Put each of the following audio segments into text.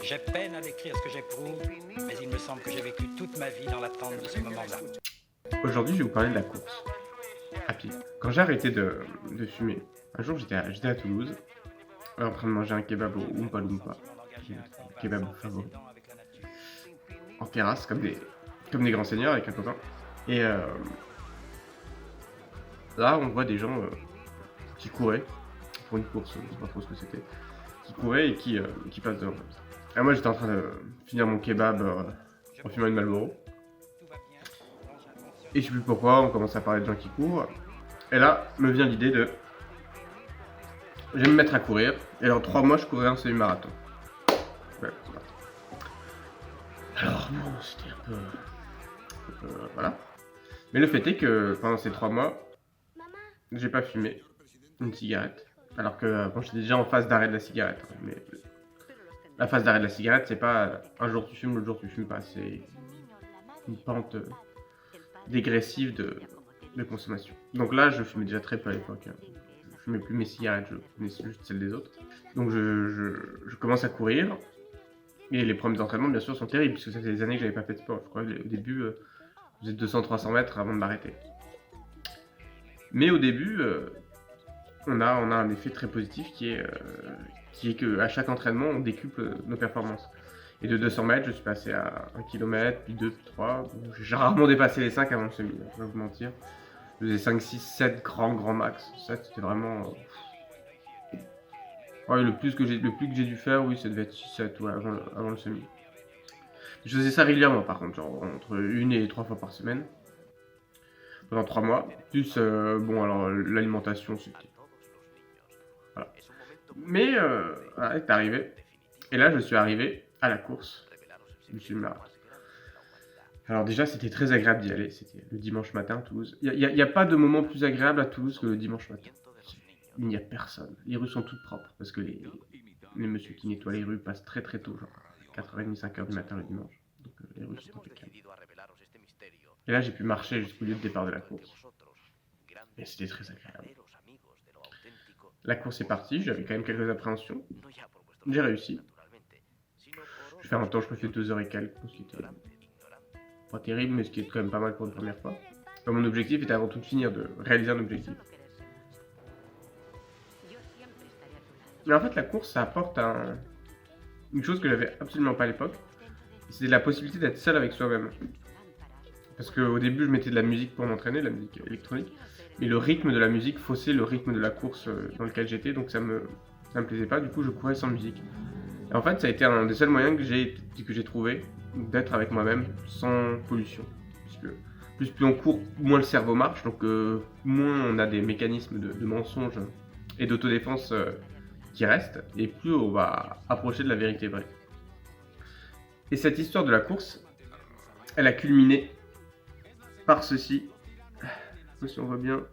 J'ai peine à décrire ce que j'éprouve, mais il me semble que j'ai vécu toute ma vie dans l'attente de ce moment-là. Aujourd'hui, je vais vous parler de la course à pied. Quand j'ai arrêté de fumer, un jour j'étais à Toulouse, en train de manger un kebab au Oompa Loompa, qui est notre kebab favori, en terrasse, comme des grands seigneurs avec un copain. Et là, on voit des gens qui couraient pour une course, je sais pas trop ce que c'était, qui couraient et qui passent devant. Et moi, j'étais en train de finir mon kebab en fumant une Marlboro. Et je sais plus pourquoi, on commence à parler de gens qui courent. Et là, me vient l'idée de je vais me mettre à courir, et dans 3 mois, je courrai un semi-marathon. Ouais, c'est parti. Alors, bon, c'était voilà. Mais le fait est que pendant ces 3 mois, j'ai pas fumé une cigarette. Alors que bon, j'étais déjà en phase d'arrêt de la cigarette. Mais la phase d'arrêt de la cigarette, c'est pas un jour tu fumes, l'autre jour tu fumes pas. C'est une pente dégressive de consommation. Donc là, je fumais déjà très peu à l'époque. Je fumais plus mes cigarettes, je fumais juste celles des autres. Donc je commence à courir. Et les premiers entraînements, bien sûr, sont terribles, puisque ça fait des années que j'avais pas fait de sport. Je crois au début, je faisais 200-300 mètres avant de m'arrêter. Mais au début, on a un effet très positif qui est qu'à chaque entraînement, on décuple nos performances. Et de 200 mètres, je suis passé à 1 km, puis 2, puis 3. Bon, j'ai rarement dépassé les 5 avant le semi, je vais vous mentir. Je faisais 5, 6, 7 grands max. 7, c'était vraiment. Ouais, le plus que j'ai dû faire, oui, ça devait être 6, 7 ouais, avant le semi. Je faisais ça régulièrement par contre, genre entre 1 et 3 fois par semaine, pendant 3 mois. Plus, bon, alors l'alimentation, c'était. Voilà. Mais, voilà, c'est arrivé. Et là, je suis arrivé à la course du semi-marathon. Alors, déjà, c'était très agréable d'y aller. C'était le dimanche matin à Toulouse. Il n'y a pas de moment plus agréable à Toulouse que le dimanche matin. Il n'y a personne. Les rues sont toutes propres parce que les messieurs qui nettoient les rues passent très très tôt, genre 4h30, 5h du matin le dimanche. Donc, les rues sont impeccables. Et là, j'ai pu marcher jusqu'au lieu de départ de la course. Et c'était très agréable. La course est partie, j'avais quand même quelques appréhensions. J'ai réussi. Je fais un temps, je me fais 2h et quelques, ce qui était pas terrible, mais ce qui est quand même pas mal pour une première fois. Enfin, mon objectif était avant tout de finir, de réaliser un objectif. Mais en fait, la course, ça apporte une chose que j'avais absolument pas à l'époque. C'est la possibilité d'être seul avec soi-même. Parce qu'au début, je mettais de la musique pour m'entraîner, de la musique électronique. Mais le rythme de la musique faussait le rythme de la course dans lequel j'étais, donc ça me plaisait pas, du coup je courais sans musique. Et en fait, ça a été un des seuls moyens que j'ai trouvé d'être avec moi-même sans pollution. Puisque plus on court, moins le cerveau marche, donc moins on a des mécanismes de mensonge et d'autodéfense qui restent, et plus on va approcher de la vérité vraie. Et cette histoire de la course, elle a culminé par ceci. Je sais pas si on voit bien.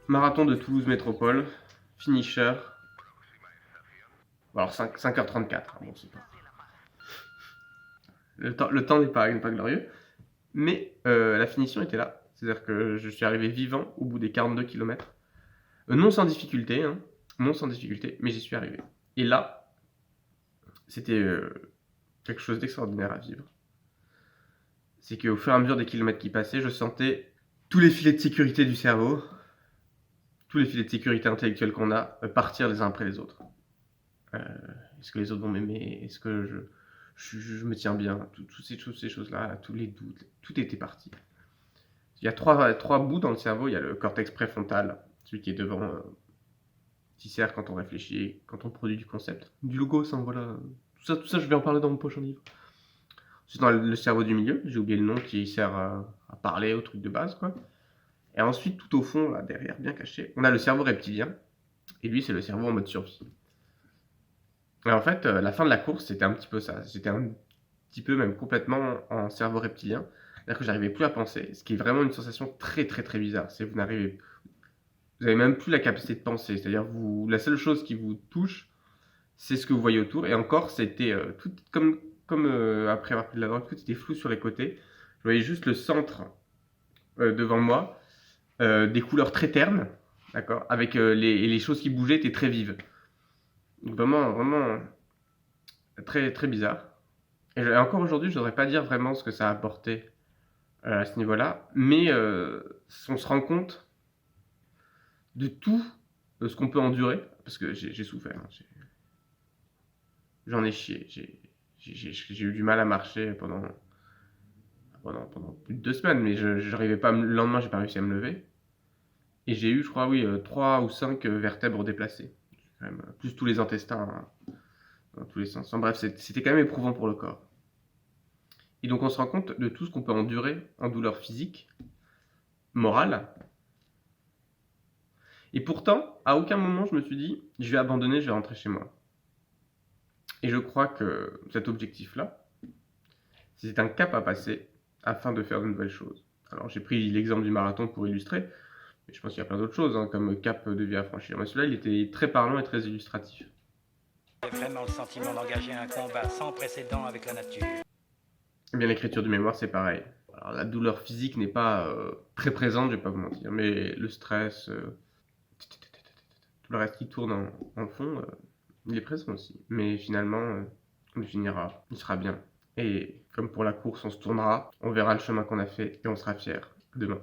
Marathon de Toulouse Métropole, finisher. Alors 5h34, bon c'est pas. Le temps n'est pas glorieux, mais la finition était là. C'est-à-dire que je suis arrivé vivant au bout des 42 km. Non sans difficulté, hein, non sans difficulté, mais j'y suis arrivé. Et là, c'était quelque chose d'extraordinaire à vivre. C'est qu'au fur et à mesure des kilomètres qui passaient, je sentais tous les filets de sécurité du cerveau, tous les filets de sécurité intellectuelle qu'on a, partir les uns après les autres. Est-ce que les autres vont m'aimer? Est-ce que je me tiens bien? Toutes ces choses-là, tous les doutes, tout était parti. Il y a trois bouts dans le cerveau. Il y a le cortex préfrontal, celui qui est devant, qui sert quand on réfléchit, quand on produit du concept. Du logo, ça, voilà. Tout ça, je vais en parler dans mon prochain livre. C'est dans le cerveau du milieu, j'ai oublié le nom, qui sert à parler, aux trucs de base, quoi. Et ensuite, tout au fond, là, derrière, bien caché, on a le cerveau reptilien. Et lui, c'est le cerveau en mode survie. Et en fait, la fin de la course, c'était un petit peu ça. J'étais un petit peu, même complètement en cerveau reptilien. C'est-à-dire que j'arrivais plus à penser, ce qui est vraiment une sensation très très très bizarre. C'est vous avez même plus la capacité de penser. C'est-à-dire la seule chose qui vous touche, c'est ce que vous voyez autour. Et encore, c'était tout comme après avoir pris de la drogue, tout était flou sur les côtés. Je voyais juste le centre devant moi, des couleurs très ternes, d'accord, avec les choses qui bougeaient étaient très vives. Donc vraiment, vraiment très, très bizarre. Et encore aujourd'hui, je ne saurais pas dire vraiment ce que ça a apporté à ce niveau-là, mais on se rend compte de tout ce qu'on peut endurer, parce que j'ai souffert, hein, j'en ai chié, j'ai eu du mal à marcher pendant plus de 2 semaines, mais j'arrivais pas, le lendemain, j'ai pas réussi à me lever. Et j'ai eu, je crois, oui, 3 ou 5 vertèbres déplacées. Quand même, plus tous les intestins, hein, dans tous les sens. Enfin, bref, c'était quand même éprouvant pour le corps. Et donc on se rend compte de tout ce qu'on peut endurer en douleur physique, morale. Et pourtant, à aucun moment je me suis dit, je vais abandonner, je vais rentrer chez moi. Et je crois que cet objectif-là, c'est un cap à passer afin de faire de nouvelles choses. Alors j'ai pris l'exemple du marathon pour illustrer, mais je pense qu'il y a plein d'autres choses, hein, comme cap de vie à franchir. Mais celui-là, il était très parlant et très illustratif. J'ai vraiment le sentiment d'engager un combat sans précédent avec la nature. Eh bien, l'écriture du mémoire, c'est pareil. Alors, la douleur physique n'est pas très présente, je vais pas vous mentir, mais le stress, tout le reste qui tourne en fond, il est présent aussi. Mais finalement, on finira, il sera bien. Et comme pour la course, on se tournera, on verra le chemin qu'on a fait et on sera fiers demain.